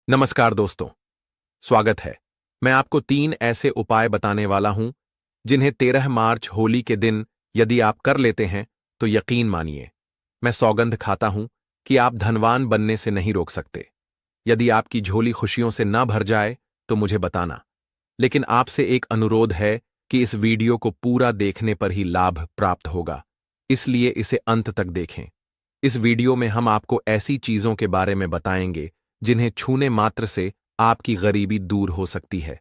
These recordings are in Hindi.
नमस्कार दोस्तों, स्वागत है। मैं आपको 3 ऐसे उपाय बताने वाला हूं जिन्हें 13 मार्च होली के दिन यदि आप कर लेते हैं तो यकीन मानिए, मैं सौगंध खाता हूं कि आप धनवान बनने से नहीं रोक सकते। यदि आपकी झोली खुशियों से ना भर जाए तो मुझे बताना, लेकिन आपसे एक अनुरोध है कि इस वीडियो को पूरा देखने पर ही लाभ प्राप्त होगा, इसलिए इसे अंत तक देखें। इस वीडियो में हम आपको ऐसी चीजों के बारे में बताएंगे जिन्हें छूने मात्र से आपकी गरीबी दूर हो सकती है,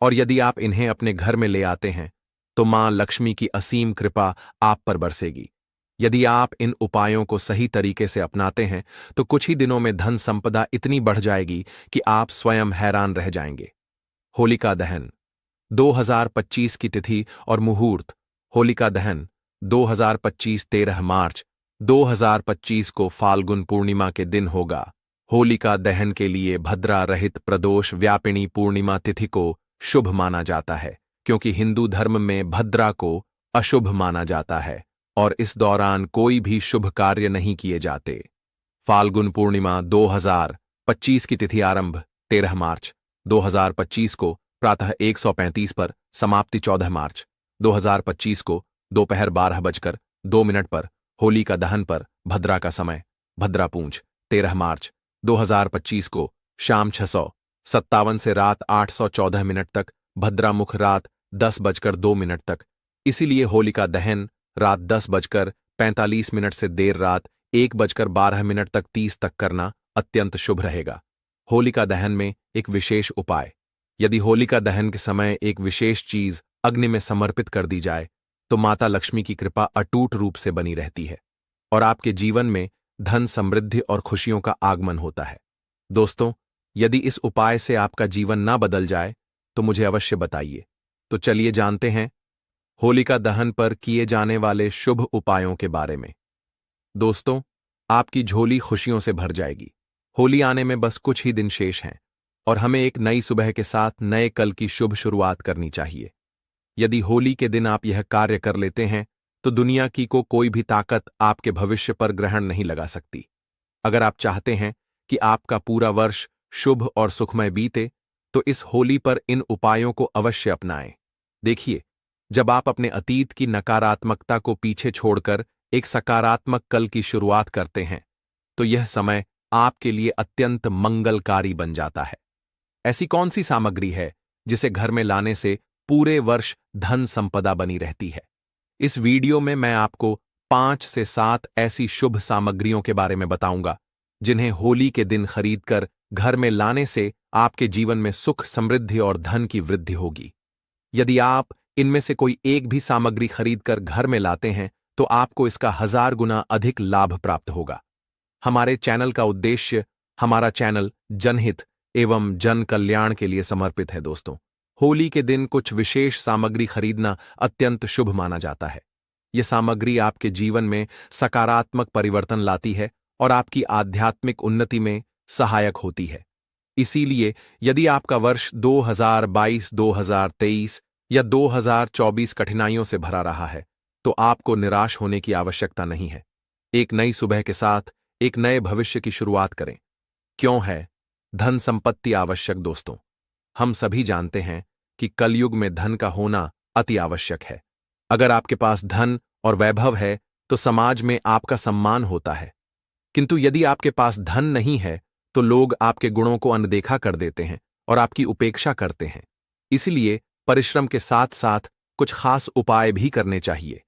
और यदि आप इन्हें अपने घर में ले आते हैं तो मां लक्ष्मी की असीम कृपा आप पर बरसेगी। यदि आप इन उपायों को सही तरीके से अपनाते हैं तो कुछ ही दिनों में धन संपदा इतनी बढ़ जाएगी कि आप स्वयं हैरान रह जाएंगे। होलिका दहन 2025 की तिथि और मुहूर्त। होलिका दहन 2025 13 मार्च 2025 को फाल्गुन पूर्णिमा के दिन होगा। होलिका दहन के लिए भद्रा रहित प्रदोष व्यापिनी पूर्णिमा तिथि को शुभ माना जाता है, क्योंकि हिंदू धर्म में भद्रा को अशुभ माना जाता है और इस दौरान कोई भी शुभ कार्य नहीं किए जाते। फाल्गुन पूर्णिमा 2025 की तिथि आरंभ 13 मार्च 2025 को प्रातः 1:35 पर, समाप्ति 14 मार्च 2025 को दोपहर 12:02 पर। होलिका दहन पर भद्रा का समय भद्रा पूंछ 13 मार्च 2025 को शाम 6:57 से रात 8:14 तक। भद्रा मुख रात 10:02 तक। इसीलिए होलिका दहन रात 10:45 से देर रात 1:12 तक 30 तक करना अत्यंत शुभ रहेगा। होलिका दहन में एक विशेष उपाय। यदि होलिका दहन के समय एक विशेष चीज अग्नि में समर्पित कर दी जाए तो माता लक्ष्मी की कृपा अटूट रूप से बनी रहती है और आपके जीवन में धन समृद्धि और खुशियों का आगमन होता है। दोस्तों, यदि इस उपाय से आपका जीवन ना बदल जाए तो मुझे अवश्य बताइए। तो चलिए जानते हैं होलिका दहन पर किए जाने वाले शुभ उपायों के बारे में। दोस्तों, आपकी झोली खुशियों से भर जाएगी। होली आने में बस कुछ ही दिन शेष हैं और हमें एक नई सुबह के साथ नए कल की शुभ शुरुआत करनी चाहिए। यदि होली के दिन आप यह कार्य कर लेते हैं तो दुनिया की कोई भी ताकत आपके भविष्य पर ग्रहण नहीं लगा सकती। अगर आप चाहते हैं कि आपका पूरा वर्ष शुभ और सुखमय बीते तो इस होली पर इन उपायों को अवश्य अपनाएं। देखिए, जब आप अपने अतीत की नकारात्मकता को पीछे छोड़कर एक सकारात्मक कल की शुरुआत करते हैं तो यह समय आपके लिए अत्यंत मंगलकारी बन जाता है। ऐसी कौन सी सामग्री है जिसे घर में लाने से पूरे वर्ष धन संपदा बनी रहती है? इस वीडियो में मैं आपको 5 से 7 ऐसी शुभ सामग्रियों के बारे में बताऊंगा जिन्हें होली के दिन खरीदकर घर में लाने से आपके जीवन में सुख, समृद्धि और धन की वृद्धि होगी। यदि आप इनमें से कोई एक भी सामग्री खरीदकर घर में लाते हैं तो आपको इसका 1000 गुना अधिक लाभ प्राप्त होगा। हमारे चैनल का उद्देश्य, हमारा चैनल जनहित एवं जन कल्याण के लिए समर्पित है। दोस्तों, होली के दिन कुछ विशेष सामग्री खरीदना अत्यंत शुभ माना जाता है। यह सामग्री आपके जीवन में सकारात्मक परिवर्तन लाती है और आपकी आध्यात्मिक उन्नति में सहायक होती है। इसीलिए यदि आपका वर्ष 2022, 2023 या 2024 कठिनाइयों से भरा रहा है तो आपको निराश होने की आवश्यकता नहीं है। एक नई सुबह के साथ एक नए भविष्य की शुरुआत करें। क्यों है धन संपत्ति आवश्यक? दोस्तों, हम सभी जानते हैं कि कलयुग में धन का होना अति आवश्यक है। अगर आपके पास धन और वैभव है तो समाज में आपका सम्मान होता है, किंतु यदि आपके पास धन नहीं है तो लोग आपके गुणों को अनदेखा कर देते हैं और आपकी उपेक्षा करते हैं। इसलिए परिश्रम के साथ साथ कुछ खास उपाय भी करने चाहिए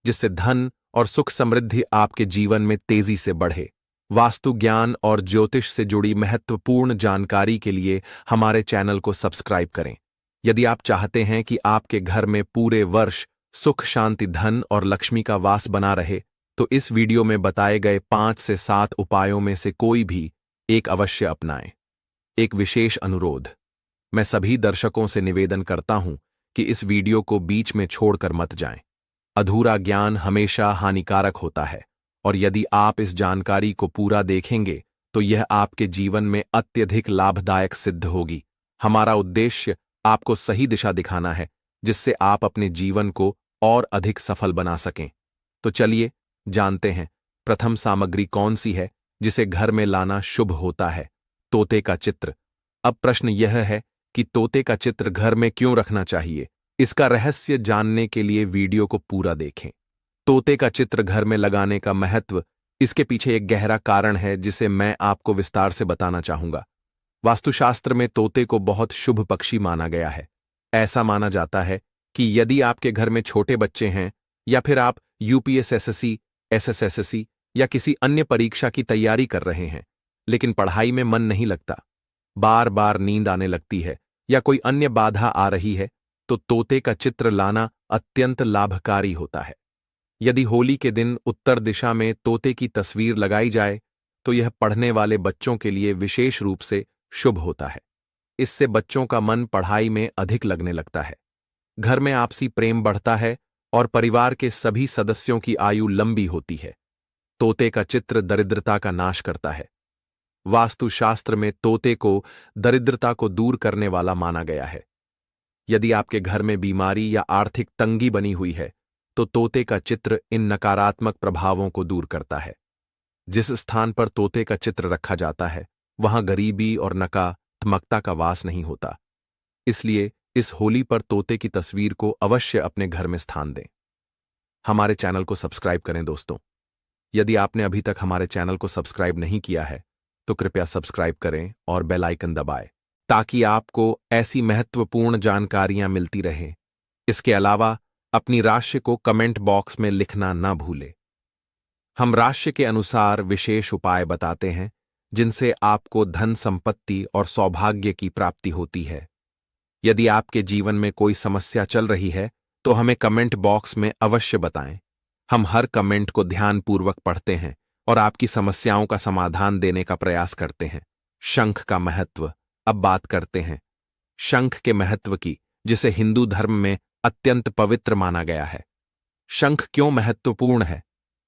जिससे धन और सुख समृद्धि आपके जीवन में तेजी से बढ़े। वास्तु ज्ञान और ज्योतिष से जुड़ी महत्वपूर्ण जानकारी के लिए हमारे चैनल को सब्सक्राइब करें। यदि आप चाहते हैं कि आपके घर में पूरे वर्ष सुख, शांति, धन और लक्ष्मी का वास बना रहे तो इस वीडियो में बताए गए 5 से 7 उपायों में से कोई भी एक अवश्य अपनाएं। एक विशेष अनुरोध, मैं सभी दर्शकों से निवेदन करता हूं कि इस वीडियो को बीच में छोड़कर मत जाएं। अधूरा ज्ञान हमेशा हानिकारक होता है और यदि आप इस जानकारी को पूरा देखेंगे तो यह आपके जीवन में अत्यधिक लाभदायक सिद्ध होगी। हमारा उद्देश्य आपको सही दिशा दिखाना है जिससे आप अपने जीवन को और अधिक सफल बना सकें। तो चलिए जानते हैं प्रथम सामग्री कौन सी है जिसे घर में लाना शुभ होता है। तोते का चित्र अब प्रश्न यह है कि तोते का चित्र घर में क्यों रखना चाहिए। इसका रहस्य जानने के लिए वीडियो को पूरा देखें। तोते का चित्र घर में लगाने का महत्व, इसके पीछे एक गहरा कारण है जिसे मैं आपको विस्तार से बताना चाहूंगा। वास्तुशास्त्र में तोते को बहुत शुभ पक्षी माना गया है। ऐसा माना जाता है कि यदि आपके घर में छोटे बच्चे हैं या फिर आप यूपीएसएससी, एसएसएससी या किसी अन्य परीक्षा की तैयारी कर रहे हैं, लेकिन पढ़ाई में मन नहीं लगता, बार बार नींद आने लगती है या कोई अन्य बाधा आ रही है, तो तोते का चित्र लाना अत्यंत लाभकारी होता है। यदि होली के दिन उत्तर दिशा में तोते की तस्वीर लगाई जाए तो यह पढ़ने वाले बच्चों के लिए विशेष रूप से शुभ होता है। इससे बच्चों का मन पढ़ाई में अधिक लगने लगता है, घर में आपसी प्रेम बढ़ता है और परिवार के सभी सदस्यों की आयु लंबी होती है। तोते का चित्र दरिद्रता का नाश करता है। वास्तुशास्त्र में तोते को दरिद्रता को दूर करने वाला माना गया है। यदि आपके घर में बीमारी या आर्थिक तंगी बनी हुई है तो तोते का चित्र इन नकारात्मक प्रभावों को दूर करता है। जिस स्थान पर तोते का चित्र रखा जाता है वहां गरीबी और नकारात्मकता का वास नहीं होता। इसलिए इस होली पर तोते की तस्वीर को अवश्य अपने घर में स्थान दें। हमारे चैनल को सब्सक्राइब करें दोस्तों। यदि आपने अभी तक हमारे चैनल को सब्सक्राइब नहीं किया है तो कृपया सब्सक्राइब करें और बेल आइकन दबाएं ताकि आपको ऐसी महत्वपूर्ण जानकारियां मिलती रहें। इसके अलावा अपनी राशि को कमेंट बॉक्स में लिखना न भूलें। हम राशि के अनुसार विशेष उपाय बताते हैं जिनसे आपको धन संपत्ति और सौभाग्य की प्राप्ति होती है। यदि आपके जीवन में कोई समस्या चल रही है तो हमें कमेंट बॉक्स में अवश्य बताएं। हम हर कमेंट को ध्यानपूर्वक पढ़ते हैं और आपकी समस्याओं का समाधान देने का प्रयास करते हैं। शंख का महत्व, अब बात करते हैं शंख के महत्व की, जिसे हिंदू धर्म में अत्यंत पवित्र माना गया है। शंख क्यों महत्वपूर्ण है?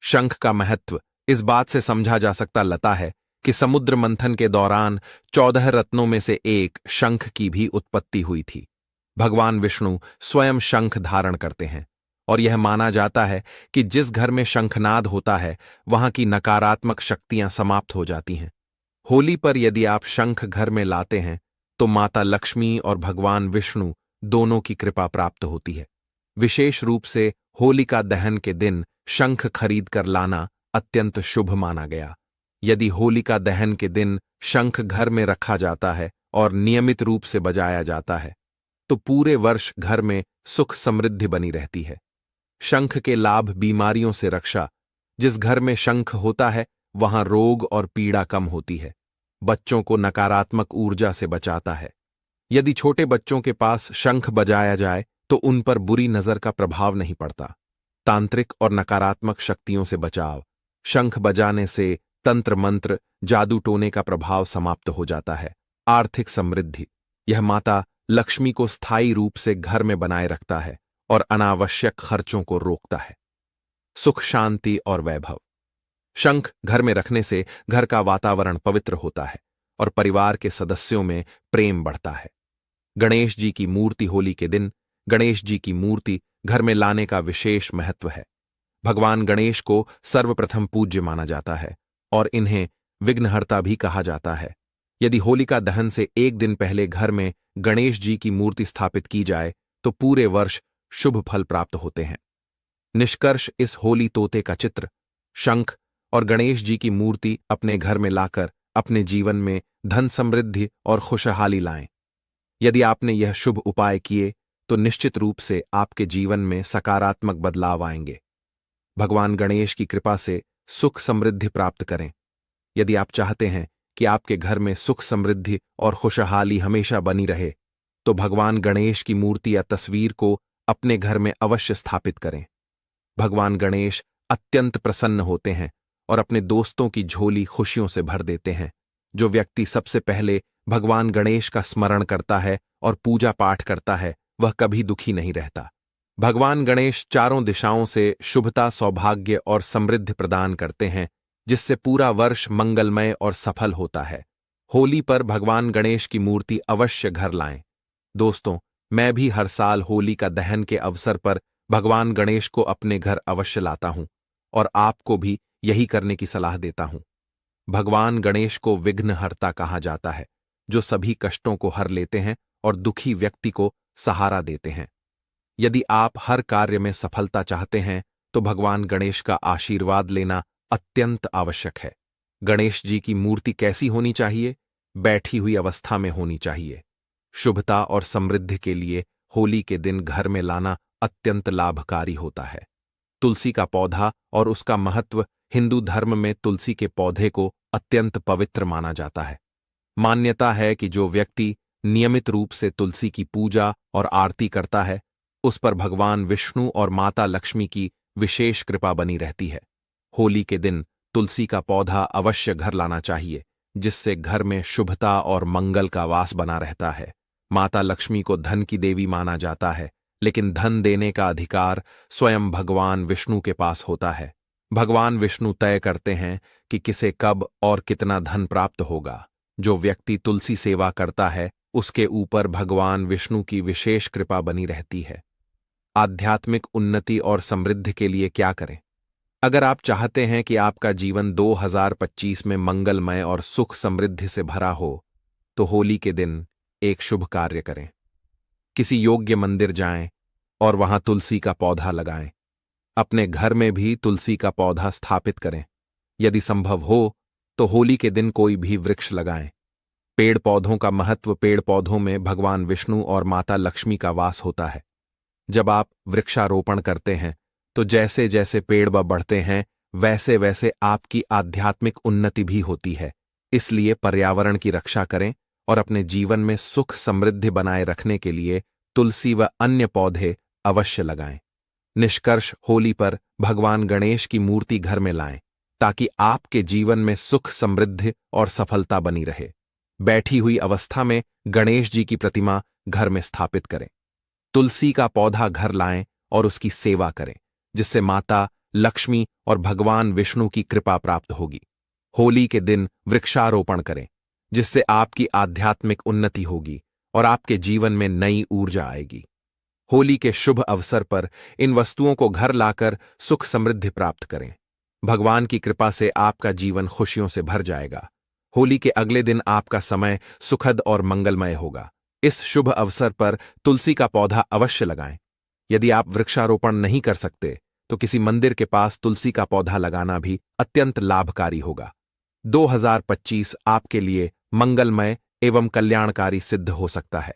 शंख का महत्व इस बात से समझा जा सकता है कि समुद्र मंथन के दौरान 14 रत्नों में से एक शंख की भी उत्पत्ति हुई थी। भगवान विष्णु स्वयं शंख धारण करते हैं और यह माना जाता है कि जिस घर में शंखनाद होता है वहां की नकारात्मक शक्तियां समाप्त हो जाती हैं। होली पर यदि आप शंख घर में लाते हैं तो माता लक्ष्मी और भगवान विष्णु दोनों की कृपा प्राप्त होती है। विशेष रूप से होलिका दहन के दिन शंख खरीद कर लाना अत्यंत शुभ माना गया। यदि होलिका दहन के दिन शंख घर में रखा जाता है और नियमित रूप से बजाया जाता है तो पूरे वर्ष घर में सुख समृद्धि बनी रहती है। शंख के लाभ, बीमारियों से रक्षा। जिस घर में शंख होता है वहां रोग और पीड़ा कम होती है। बच्चों को नकारात्मक ऊर्जा से बचाता है। यदि छोटे बच्चों के पास शंख बजाया जाए तो उन पर बुरी नजर का प्रभाव नहीं पड़ता। तांत्रिक और नकारात्मक शक्तियों से बचाव। शंख बजाने से तंत्र मंत्र, जादू टोने का प्रभाव समाप्त हो जाता है। आर्थिक समृद्धि, यह माता लक्ष्मी को स्थायी रूप से घर में बनाए रखता है और अनावश्यक खर्चों को रोकता है। सुख, शांति और वैभव। शंख घर में रखने से घर का वातावरण पवित्र होता है और परिवार के सदस्यों में प्रेम बढ़ता है। गणेश जी की मूर्ति, होली के दिन गणेश जी की मूर्ति घर में लाने का विशेष महत्व है। भगवान गणेश को सर्वप्रथम पूज्य माना जाता है और इन्हें विघ्नहर्ता भी कहा जाता है। यदि होलिका दहन से एक दिन पहले घर में गणेश जी की मूर्ति स्थापित की जाए तो पूरे वर्ष शुभ फल प्राप्त होते हैं। निष्कर्ष, इस होली तोते का चित्र, शंख और गणेश जी की मूर्ति अपने घर में लाकर अपने जीवन में धन समृद्धि और खुशहाली लाएं। यदि आपने यह शुभ उपाय किए तो निश्चित रूप से आपके जीवन में सकारात्मक बदलाव आएंगे। भगवान गणेश की कृपा से सुख समृद्धि प्राप्त करें। यदि आप चाहते हैं कि आपके घर में सुख समृद्धि और खुशहाली हमेशा बनी रहे तो भगवान गणेश की मूर्ति या तस्वीर को अपने घर में अवश्य स्थापित करें। भगवान गणेश अत्यंत प्रसन्न होते हैं और अपने दोस्तों की झोली खुशियों से भर देते हैं। जो व्यक्ति सबसे पहले भगवान गणेश का स्मरण करता है और पूजा पाठ करता है वह कभी दुखी नहीं रहता। भगवान गणेश चारों दिशाओं से शुभता, सौभाग्य और समृद्धि प्रदान करते हैं, जिससे पूरा वर्ष मंगलमय और सफल होता है। होली पर भगवान गणेश की मूर्ति अवश्य घर लाएं। दोस्तों, मैं भी हर साल होली का दहन के अवसर पर भगवान गणेश को अपने घर अवश्य लाता हूं और आपको भी यही करने की सलाह देता हूं। भगवान गणेश को विघ्नहर्ता कहा जाता है जो सभी कष्टों को हर लेते हैं और दुखी व्यक्ति को सहारा देते हैं। यदि आप हर कार्य में सफलता चाहते हैं तो भगवान गणेश का आशीर्वाद लेना अत्यंत आवश्यक है। गणेश जी की मूर्ति कैसी होनी चाहिए? बैठी हुई अवस्था में होनी चाहिए। शुभता और समृद्धि के लिए होली के दिन घर में लाना अत्यंत लाभकारी होता है। तुलसी का पौधा और उसका महत्व। हिंदू धर्म में तुलसी के पौधे को अत्यंत पवित्र माना जाता है। मान्यता है कि जो व्यक्ति नियमित रूप से तुलसी की पूजा और आरती करता है, उस पर भगवान विष्णु और माता लक्ष्मी की विशेष कृपा बनी रहती है। होली के दिन तुलसी का पौधा अवश्य घर लाना चाहिए, जिससे घर में शुभता और मंगल का वास बना रहता है। माता लक्ष्मी को धन की देवी माना जाता है, लेकिन धन देने का अधिकार स्वयं भगवान विष्णु के पास होता है। भगवान विष्णु तय करते हैं कि किसे कब और कितना धन प्राप्त होगा। जो व्यक्ति तुलसी सेवा करता है, उसके ऊपर भगवान विष्णु की विशेष कृपा बनी रहती है। आध्यात्मिक उन्नति और समृद्धि के लिए क्या करें? अगर आप चाहते हैं कि आपका जीवन 2025 में मंगलमय और सुख समृद्धि से भरा हो, तो होली के दिन एक शुभ कार्य करें। किसी योग्य मंदिर जाएं और वहां तुलसी का पौधा लगाएं। अपने घर में भी तुलसी का पौधा स्थापित करें। यदि संभव हो तो होली के दिन कोई भी वृक्ष लगाएं। पेड़ पौधों का महत्व। पेड़ पौधों में भगवान विष्णु और माता लक्ष्मी का वास होता है। जब आप वृक्षारोपण करते हैं तो जैसे जैसे पेड़ बढ़ते हैं, वैसे वैसे आपकी आध्यात्मिक उन्नति भी होती है। इसलिए पर्यावरण की रक्षा करें और अपने जीवन में सुख समृद्धि बनाए रखने के लिए तुलसी व अन्य पौधे अवश्य लगाएं। निष्कर्ष, होली पर भगवान गणेश की मूर्ति घर में लाएं, ताकि आपके जीवन में सुख समृद्धि और सफलता बनी रहे। बैठी हुई अवस्था में गणेश जी की प्रतिमा घर में स्थापित करें। तुलसी का पौधा घर लाएं और उसकी सेवा करें, जिससे माता लक्ष्मी और भगवान विष्णु की कृपा प्राप्त होगी। होली के दिन वृक्षारोपण करें, जिससे आपकी आध्यात्मिक उन्नति होगी और आपके जीवन में नई ऊर्जा आएगी। होली के शुभ अवसर पर इन वस्तुओं को घर लाकर सुख समृद्धि प्राप्त करें। भगवान की कृपा से आपका जीवन खुशियों से भर जाएगा। होली के अगले दिन आपका समय सुखद और मंगलमय होगा। इस शुभ अवसर पर तुलसी का पौधा अवश्य लगाएं। यदि आप वृक्षारोपण नहीं कर सकते तो किसी मंदिर के पास तुलसी का पौधा लगाना भी अत्यंत लाभकारी होगा। 2025 आपके लिए मंगलमय एवं कल्याणकारी सिद्ध हो सकता है।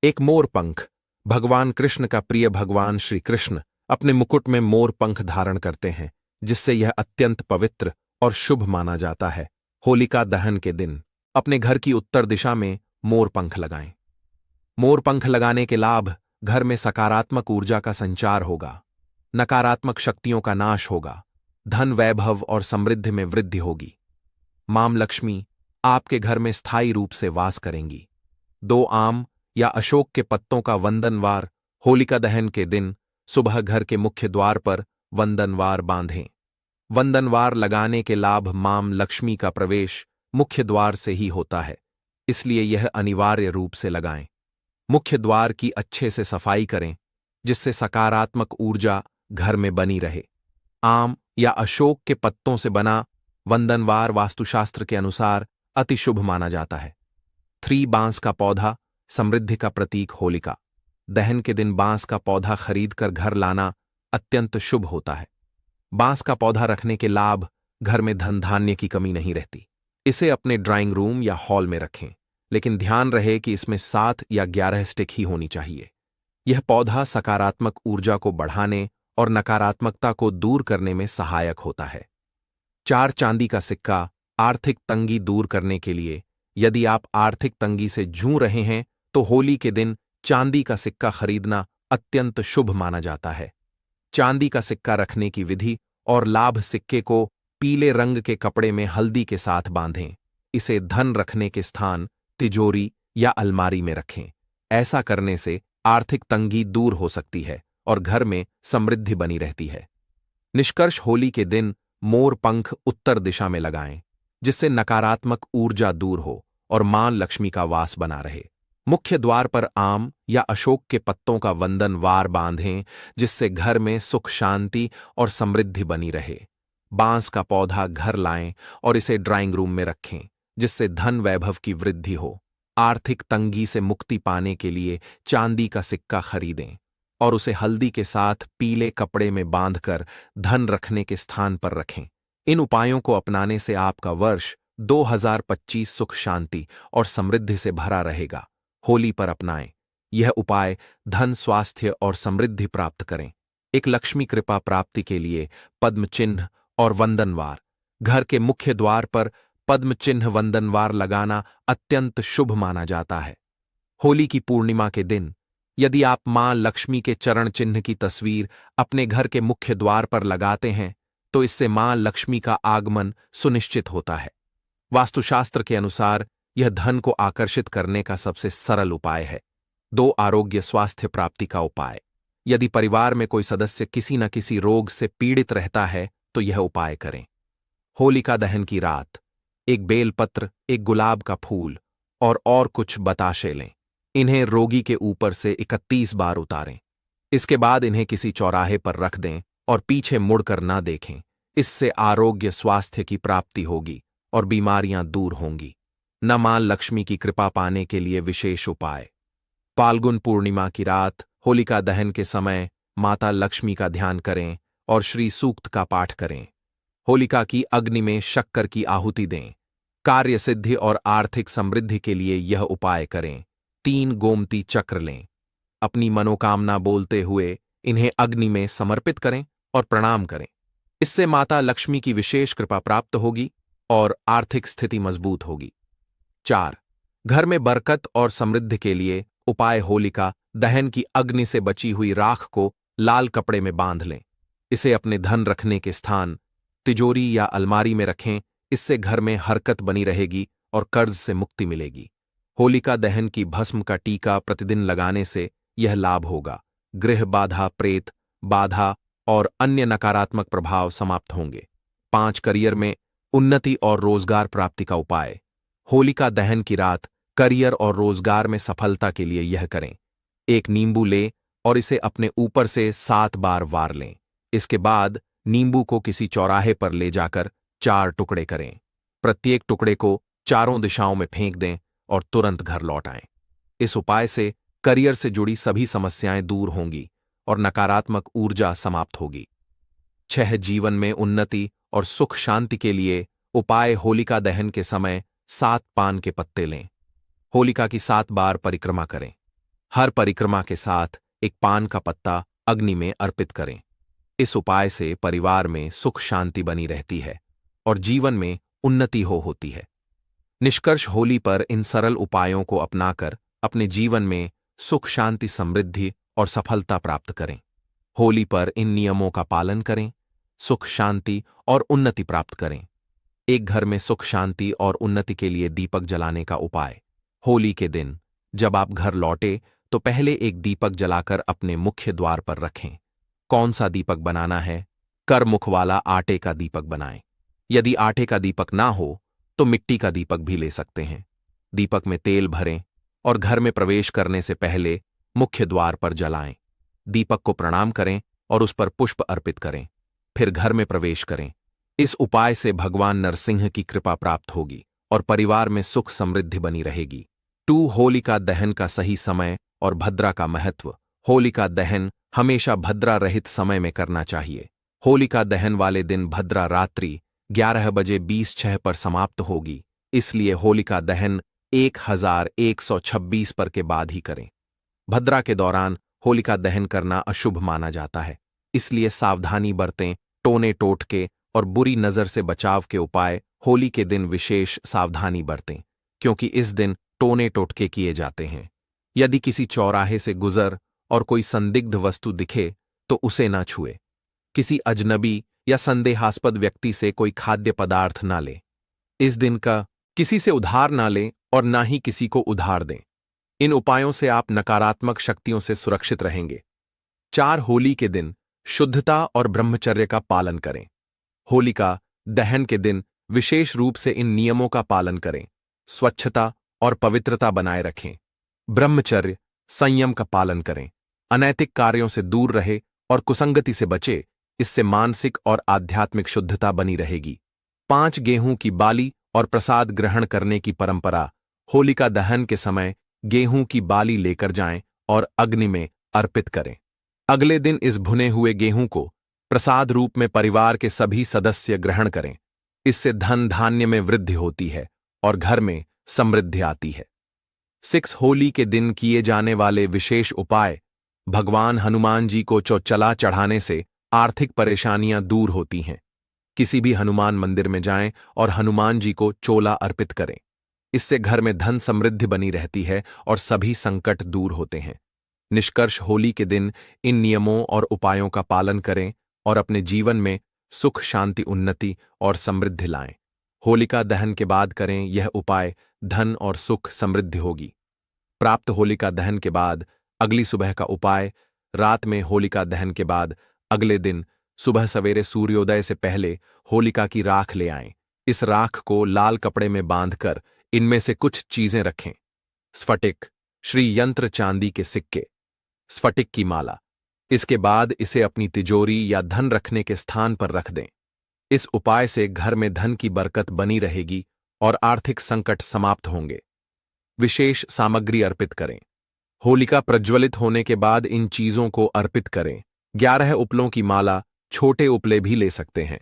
एक मोर पंख। भगवान कृष्ण का प्रिय भगवान श्री कृष्ण अपने मुकुट में मोर पंख धारण करते हैं, जिससे यह अत्यंत पवित्र और शुभ माना जाता है। होलिका दहन के दिन अपने घर की उत्तर दिशा में मोर पंख लगाएं। मोर पंख लगाने के लाभ। घर में सकारात्मक ऊर्जा का संचार होगा, नकारात्मक शक्तियों का नाश होगा, धन वैभव और समृद्धि में वृद्धि होगी। मां लक्ष्मी आपके घर में स्थायी रूप से वास करेंगी। 2 आम या अशोक के पत्तों का वंदनवार। होलिका दहन के दिन सुबह घर के मुख्य द्वार पर वंदनवार बांधें। वंदनवार लगाने के लाभ। मां लक्ष्मी का प्रवेश मुख्य द्वार से ही होता है, इसलिए यह अनिवार्य रूप से लगाएं। मुख्य द्वार की अच्छे से सफाई करें, जिससे सकारात्मक ऊर्जा घर में बनी रहे। आम या अशोक के पत्तों से बना वंदनवार वास्तुशास्त्र के अनुसार अति शुभ माना जाता है। 3 बांस का पौधा समृद्धि का प्रतीक। होलिका दहन के दिन बांस का पौधा खरीदकर घर लाना अत्यंत शुभ होता है। बांस का पौधा रखने के लाभ। घर में धन धान्य की कमी नहीं रहती। इसे अपने ड्राइंग रूम या हॉल में रखें, लेकिन ध्यान रहे कि इसमें 7 या 11 स्टिक ही होनी चाहिए। यह पौधा सकारात्मक ऊर्जा को बढ़ाने और नकारात्मकता को दूर करने में सहायक होता है। 4 चांदी का सिक्का आर्थिक तंगी दूर करने के लिए। यदि आप आर्थिक तंगी से जूझ रहे हैं तो होली के दिन चांदी का सिक्का खरीदना अत्यंत शुभ माना जाता है। चांदी का सिक्का रखने की विधि और लाभ। सिक्के को पीले रंग के कपड़े में हल्दी के साथ बांधें। इसे धन रखने के स्थान, तिजोरी या अलमारी में रखें। ऐसा करने से आर्थिक तंगी दूर हो सकती है और घर में समृद्धि बनी रहती है। निष्कर्ष, होली के दिन मोर पंख उत्तर दिशा में लगाएं, जिससे नकारात्मक ऊर्जा दूर हो और मां लक्ष्मी का वास बना रहे। मुख्य द्वार पर आम या अशोक के पत्तों का वंदनवार बांधें, जिससे घर में सुख शांति और समृद्धि बनी रहे। बांस का पौधा घर लाएं और इसे ड्राइंग रूम में रखें, जिससे धन वैभव की वृद्धि हो। आर्थिक तंगी से मुक्ति पाने के लिए चांदी का सिक्का खरीदें और उसे हल्दी के साथ पीले कपड़े में बांधकर धन रखने के स्थान पर रखें। इन उपायों को अपनाने से आपका वर्ष 2025 सुख शांति और समृद्धि से भरा रहेगा। होली पर अपनाएं यह उपाय, धन, स्वास्थ्य और समृद्धि प्राप्त करें। एक लक्ष्मी कृपा प्राप्ति के लिए पद्म चिन्ह और वंदनवार। घर के मुख्य द्वार पर पद्म चिन्ह वंदनवार लगाना अत्यंत शुभ माना जाता है। होली की पूर्णिमा के दिन यदि आप मां लक्ष्मी के चरण चिन्ह की तस्वीर अपने घर के मुख्य द्वार पर लगाते हैं तो इससे मां लक्ष्मी का आगमन सुनिश्चित होता है। वास्तुशास्त्र के अनुसार यह धन को आकर्षित करने का सबसे सरल उपाय है। 2 आरोग्य स्वास्थ्य प्राप्ति का उपाय। यदि परिवार में कोई सदस्य किसी न किसी रोग से पीड़ित रहता है तो यह उपाय करें। होलिका दहन की रात एक बेलपत्र, एक गुलाब का फूल और कुछ बताशे लें। इन्हें रोगी के ऊपर से 31 बार उतारें। इसके बाद इन्हें किसी चौराहे पर रख दें और पीछे मुड़कर ना देखें। इससे आरोग्य स्वास्थ्य की प्राप्ति होगी और बीमारियां दूर होंगी। न मां लक्ष्मी की कृपा पाने के लिए विशेष उपाय। फाल्गुन पूर्णिमा की रात होलिका दहन के समय माता लक्ष्मी का ध्यान करें और श्री सूक्त का पाठ करें। होलिका की अग्नि में शक्कर की आहुति दें। कार्य सिद्धि और आर्थिक समृद्धि के लिए यह उपाय करें। 3 गोमती चक्र लें। अपनी मनोकामना बोलते हुए इन्हें अग्नि में समर्पित करें और प्रणाम करें। इससे माता लक्ष्मी की विशेष कृपा प्राप्त होगी और आर्थिक स्थिति मजबूत होगी। 4. घर में बरकत और समृद्धि के लिए उपाय। होलिका दहन की अग्नि से बची हुई राख को लाल कपड़े में बांध लें। इसे अपने धन रखने के स्थान, तिजोरी या अलमारी में रखें। इससे घर में हरकत बनी रहेगी और कर्ज से मुक्ति मिलेगी। होलिका दहन की भस्म का टीका प्रतिदिन लगाने से यह लाभ होगा। गृह बाधा, प्रेत बाधा और अन्य नकारात्मक प्रभाव समाप्त होंगे। 5. करियर में उन्नति और रोजगार प्राप्ति का उपाय। होलिका दहन की रात करियर और रोजगार में सफलता के लिए यह करें। एक नींबू लें और इसे अपने ऊपर से 7 बार वार लें। इसके बाद नींबू को किसी चौराहे पर ले जाकर 4 टुकड़े करें। प्रत्येक टुकड़े को चारों दिशाओं में फेंक दें और तुरंत घर लौट आएं। इस उपाय से करियर से जुड़ी सभी समस्याएं दूर होंगी और नकारात्मक ऊर्जा समाप्त होगी। 6. जीवन में उन्नति और सुख शांति के लिए उपाय। होलिका दहन के समय 7 पान के पत्ते लें। होलिका की 7 बार परिक्रमा करें। हर परिक्रमा के साथ एक पान का पत्ता अग्नि में अर्पित करें। इस उपाय से परिवार में सुख शांति बनी रहती है और जीवन में उन्नति होती है। निष्कर्ष, होली पर इन सरल उपायों को अपनाकर अपने जीवन में सुख शांति, समृद्धि और सफलता प्राप्त करें। होली पर इन नियमों का पालन करें, सुख शांति और उन्नति प्राप्त करें। एक घर में सुख शांति और उन्नति के लिए दीपक जलाने का उपाय। होली के दिन जब आप घर लौटे तो पहले एक दीपक जलाकर अपने मुख्य द्वार पर रखें। कौन सा दीपक बनाना है? कर मुख वाला आटे का दीपक बनाएं। यदि आटे का दीपक ना हो तो मिट्टी का दीपक भी ले सकते हैं। दीपक में तेल भरें और घर में प्रवेश करने से पहले मुख्य द्वार पर जलाएं। दीपक को प्रणाम करें और उस पर पुष्प अर्पित करें। फिर घर में प्रवेश करें। इस उपाय से भगवान नरसिंह की कृपा प्राप्त होगी और परिवार में सुख समृद्धि बनी रहेगी। 2. होलिका दहन का सही समय और भद्रा का महत्व। होलिका दहन हमेशा भद्रा रहित समय में करना चाहिए। होलिका दहन वाले दिन भद्रा रात्रि 11:20 पर समाप्त होगी, इसलिए होलिका दहन 1126 पर के बाद ही करें। भद्रा के दौरान होलिका दहन करना अशुभ माना जाता है, इसलिए सावधानी बरतें। टोने टोटके और बुरी नजर से बचाव के उपाय। होली के दिन विशेष सावधानी बरतें क्योंकि इस दिन टोने टोटके किए जाते हैं। यदि किसी चौराहे से गुजर और कोई संदिग्ध वस्तु दिखे तो उसे ना छुए। किसी अजनबी या संदेहास्पद व्यक्ति से कोई खाद्य पदार्थ ना ले। इस दिन का किसी से उधार ना लें और ना ही किसी को उधार दें। इन उपायों से आप नकारात्मक शक्तियों से सुरक्षित रहेंगे। 4. होली के दिन शुद्धता और ब्रह्मचर्य का पालन करें। होलिका दहन के दिन विशेष रूप से इन नियमों का पालन करें। स्वच्छता और पवित्रता बनाए रखें। ब्रह्मचर्य, संयम का पालन करें। अनैतिक कार्यों से दूर रहे और कुसंगति से बचे। इससे मानसिक और आध्यात्मिक शुद्धता बनी रहेगी। 5. गेहूं की बाली और प्रसाद ग्रहण करने की परंपरा। होलिका दहन के समय गेहूं की बाली लेकर जाएं और अग्नि में अर्पित करें। अगले दिन इस भुने हुए गेहूं को प्रसाद रूप में परिवार के सभी सदस्य ग्रहण करें। इससे धन धान्य में वृद्धि होती है और घर में समृद्धि आती है। 6 होली के दिन किए जाने वाले विशेष उपाय। भगवान हनुमान जी को चौचला चढ़ाने से आर्थिक परेशानियां दूर होती हैं। किसी भी हनुमान मंदिर में जाएं और हनुमान जी को चोला अर्पित करें। इससे घर में धन समृद्धि बनी रहती है और सभी संकट दूर होते हैं। निष्कर्ष, होली के दिन इन नियमों और उपायों का पालन करें और अपने जीवन में सुख, शांति, उन्नति और समृद्धि लाएं। होलिका दहन के बाद करें यह उपाय, धन और सुख समृद्धि होगी। प्राप्त होलिका दहन के बाद अगली सुबह का उपाय। रात में होलिका दहन के बाद अगले दिन सुबह सवेरे सूर्योदय से पहले होलिका की राख ले आएं। इस राख को लाल कपड़े में बांधकर इनमें से कुछ चीजें रखें। स्फटिक, श्री यंत्र चांदी के सिक्के, स्फटिक की माला। इसके बाद इसे अपनी तिजोरी या धन रखने के स्थान पर रख दें। इस उपाय से घर में धन की बरकत बनी रहेगी और आर्थिक संकट समाप्त होंगे। विशेष सामग्री अर्पित करें। होलिका प्रज्वलित होने के बाद इन चीजों को अर्पित करें। 11 उपलों की माला, छोटे उपले भी ले सकते हैं।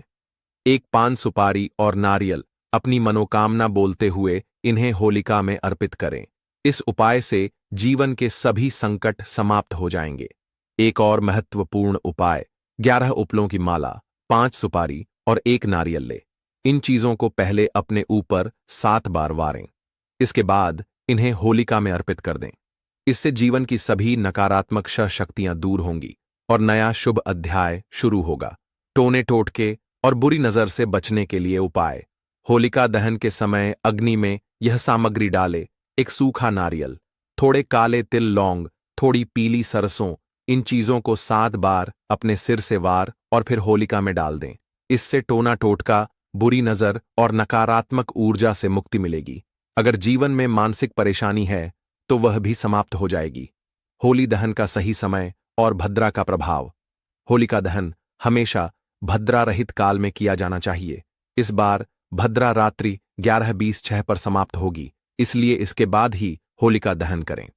एक पान सुपारी और नारियल अपनी मनोकामना बोलते हुए इन्हें होलिका में अर्पित करें। इस उपाय से जीवन के सभी संकट समाप्त हो जाएंगे। एक और महत्वपूर्ण उपाय, 11 उपलों की माला, 5 सुपारी और 1 नारियल ले। इन चीजों को पहले अपने ऊपर 7 बार वारें। इसके बाद इन्हें होलिका में अर्पित कर दें। इससे जीवन की सभी नकारात्मक शक्तियां दूर होंगी और नया शुभ अध्याय शुरू होगा। टोने टोटके और बुरी नजर से बचने के लिए उपाय। होलिका दहन के समय अग्नि में यह सामग्री डालें: एक सूखा नारियल, थोड़े काले तिल, लौंग, थोड़ी पीली सरसों। इन चीजों को 7 बार अपने सिर से वार और फिर होलिका में डाल दें। इससे टोना टोटका, बुरी नजर और नकारात्मक ऊर्जा से मुक्ति मिलेगी। अगर जीवन में मानसिक परेशानी है तो वह भी समाप्त हो जाएगी। होली दहन का सही समय और भद्रा का प्रभाव। होलिका दहन हमेशा भद्रा रहित काल में किया जाना चाहिए। इस बार भद्रा रात्रि 11:20 पर समाप्त होगी, इसलिए इसके बाद ही होलिका दहन करें।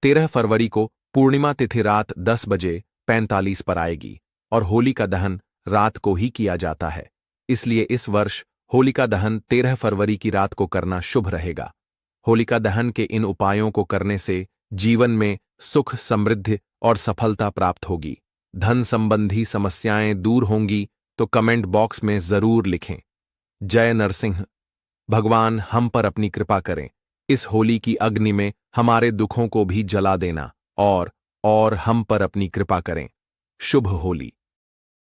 13 फरवरी को पूर्णिमा तिथि रात 10:45 पर आएगी और होलिका दहन रात को ही किया जाता है। इसलिए इस वर्ष होलिका दहन 13 फरवरी की रात को करना शुभ रहेगा। होलिका दहन के इन उपायों को करने से जीवन में सुख, समृद्धि और सफलता प्राप्त होगी। धन संबंधी समस्याएं दूर होंगी तो कमेंट बॉक्स में जरूर लिखें। जय नरसिंह। भगवान हम पर अपनी कृपा करें। इस होली की अग्नि में हमारे दुखों को भी जला देना और हम पर अपनी कृपा करें। शुभ होली।